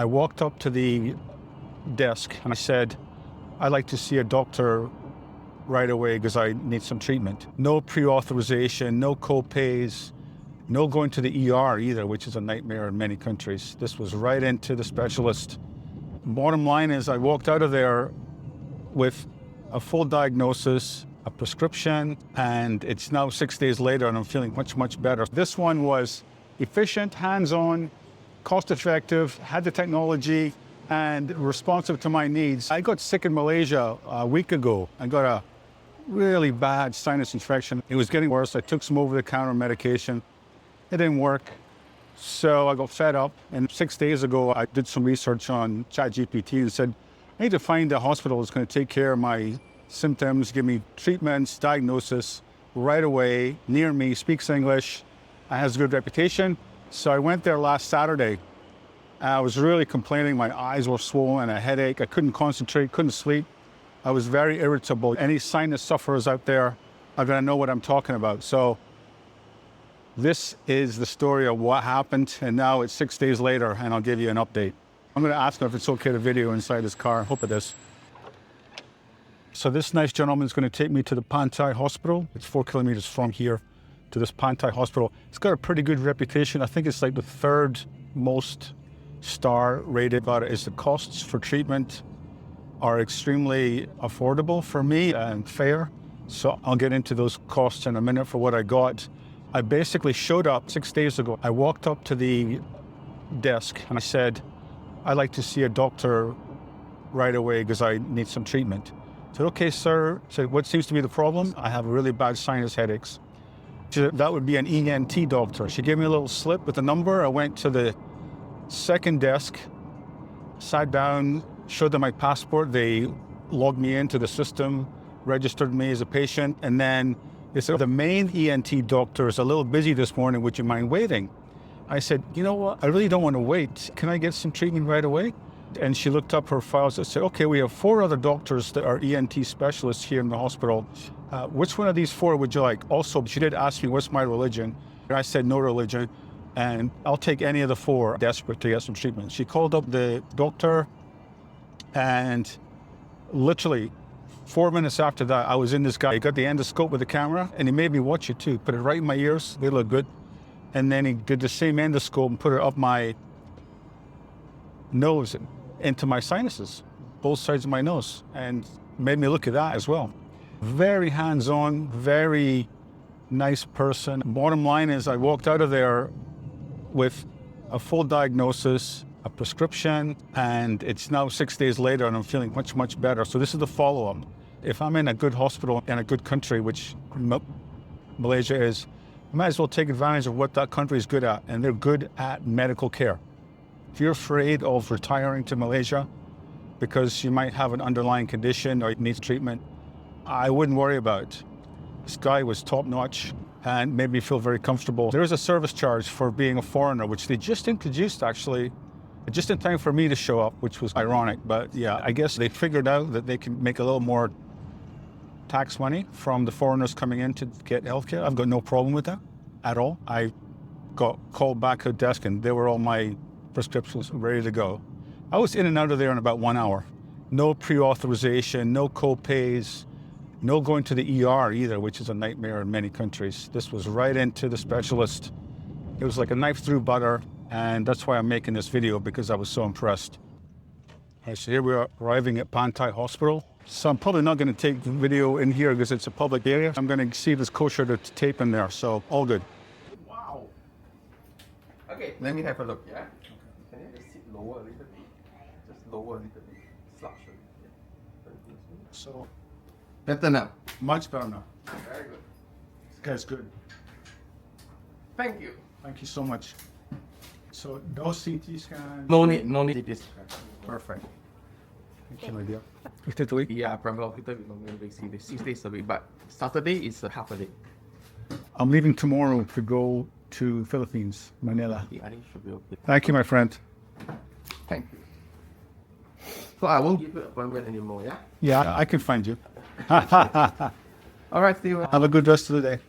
I walked up to the desk and I said, I'd like to see a doctor right away because I need some treatment. No pre-authorization, no co-pays, no going to the ER either, which is a nightmare in many countries. This was right into the specialist. Bottom line is I walked out of there with a full diagnosis, a prescription, and it's now 6 days later and I'm feeling much, much better. This one was efficient, hands-on, cost-effective, had the technology, and responsive to my needs. I got sick in Malaysia a week ago. I got a really bad sinus infection. It was getting worse. I took some over-the-counter medication. It didn't work. So I got fed up. And 6 days ago, I did some research on ChatGPT and said, I need to find a hospital that's going to take care of my symptoms, give me treatments, diagnosis right away, near me, speaks English, has a good reputation. So I went there last Saturday. I was really complaining. My eyes were swollen, a headache. I couldn't concentrate, couldn't sleep. I was very irritable. Any sinus sufferers out there are going to know what I'm talking about. So this is the story of what happened. And now it's 6 days later, and I'll give you an update. I'm going to ask him if it's okay to video inside his car. I hope it is. So this nice gentleman is going to take me to the Pantai hospital. It's 4 kilometers from here to this Pantai hospital. It's got a pretty good reputation. I think it's like the third most star rated, but is the costs for treatment are extremely affordable for me and fair. So I'll get into those costs in a minute for what I got. I basically showed up 6 days ago. I walked up to the desk and I said, I'd like to see a doctor right away because I need some treatment. I said, okay, sir. I said, what seems to be the problem? I have really bad sinus headaches. She said, that would be an ENT doctor. She gave me a little slip with a number. I went to the second desk, sat down, showed them my passport. They logged me into the system, registered me as a patient, and then they said, the main ENT doctor is a little busy this morning. Would you mind waiting? I said, you know what? I really don't want to wait. Can I get some treatment right away? And she looked up her files and said, okay, we have 4 other doctors that are ENT specialists here in the hospital. Which one of these 4 would you like? Also, she did ask me, what's my religion? And I said, no religion. And I'll take any of the 4, desperate to get some treatment. She called up the doctor, and literally 4 minutes after that, I was in this guy. He got the endoscope with the camera, and he made me watch it too. Put it right in my ears, they look good. And then he did the same endoscope and put it up my nose and into my sinuses, both sides of my nose, and made me look at that as well. Very hands-on, very nice person. Bottom line is I walked out of there with a full diagnosis, a prescription, and it's now 6 days later and I'm feeling much, much better. So this is the follow-up. If I'm in a good hospital in a good country, which Malaysia is, I might as well take advantage of what that country is good at, and they're good at medical care. If you're afraid of retiring to Malaysia because you might have an underlying condition or it needs treatment, I wouldn't worry about it. This guy was top-notch and made me feel very comfortable. There is a service charge for being a foreigner, which they just introduced actually, just in time for me to show up, which was ironic. But yeah, I guess they figured out that they can make a little more tax money from the foreigners coming in to get healthcare. I've got no problem with that at all. I got called back to the desk and there were all my prescriptions ready to go. I was in and out of there in about 1 hour. No pre-authorization, no co-pays, no going to the ER either, which is a nightmare in many countries. This was right into the specialist. It was like a knife through butter, and that's why I'm making this video, because I was so impressed. All right, so here we are arriving at Pantai Hospital. So I'm probably not going to take the video in here because it's a public area. I'm going to see if it's kosher to tape in there, so all good. Wow. Okay, let me have a look, yeah? Can you just sit lower a little bit? Just lower a little bit. Slouch a little bit. So, Better now. much better now. Very good. This guy's good. Thank you. Thank you so much. So, no CT scan? No need this. Perfect. Thank you, my dear. 50 a week? Yeah, probably kita will see this 6 days a week, but Saturday is a half a day. I'm leaving tomorrow to go to Philippines, Manila. I think should be okay. Thank you, my friend. Thank you. So I won't give you appointment anymore, yeah? Yeah, I can find you. All right, see you. Have a good rest of the day.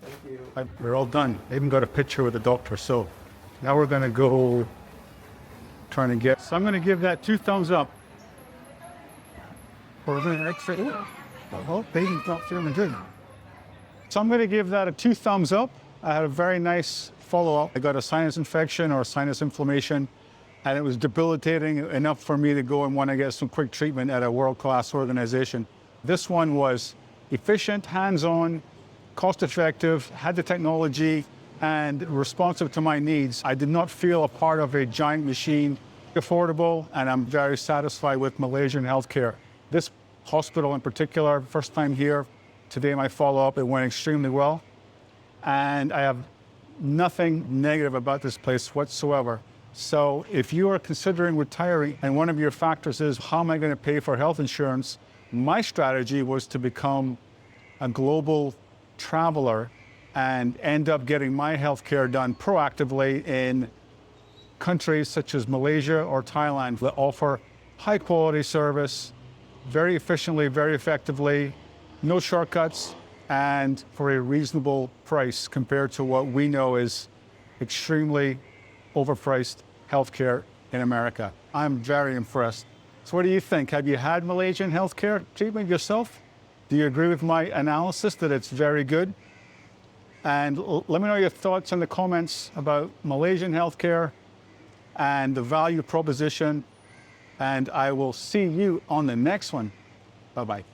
Thank you. We're all done. I even got a picture with the doctor. So now we're going to go trying to get. So I'm going to give that 2 thumbs up. For the extra. Oh, baby's not feeling good. So I'm going to give that a 2 thumbs up. I had a very nice follow-up. I got a sinus infection or sinus inflammation, and it was debilitating enough for me to go and want to get some quick treatment at a world-class organization. This one was efficient, hands-on, cost-effective, had the technology, and responsive to my needs. I did not feel a part of a giant machine, affordable, and I'm very satisfied with Malaysian healthcare. This hospital in particular, first time here, today my follow-up, it went extremely well. And I have nothing negative about this place whatsoever. So if you are considering retiring and one of your factors is how am I going to pay for health insurance, my strategy was to become a global traveler and end up getting my healthcare done proactively in countries such as Malaysia or Thailand that offer high quality service, very efficiently, very effectively, no shortcuts, and for a reasonable price compared to what we know is extremely overpriced healthcare in America. I'm very impressed. So what do you think? Have you had Malaysian healthcare treatment yourself? Do you agree with my analysis that it's very good? And let me know your thoughts in the comments about Malaysian healthcare and the value proposition. And I will see you on the next one. Bye-bye.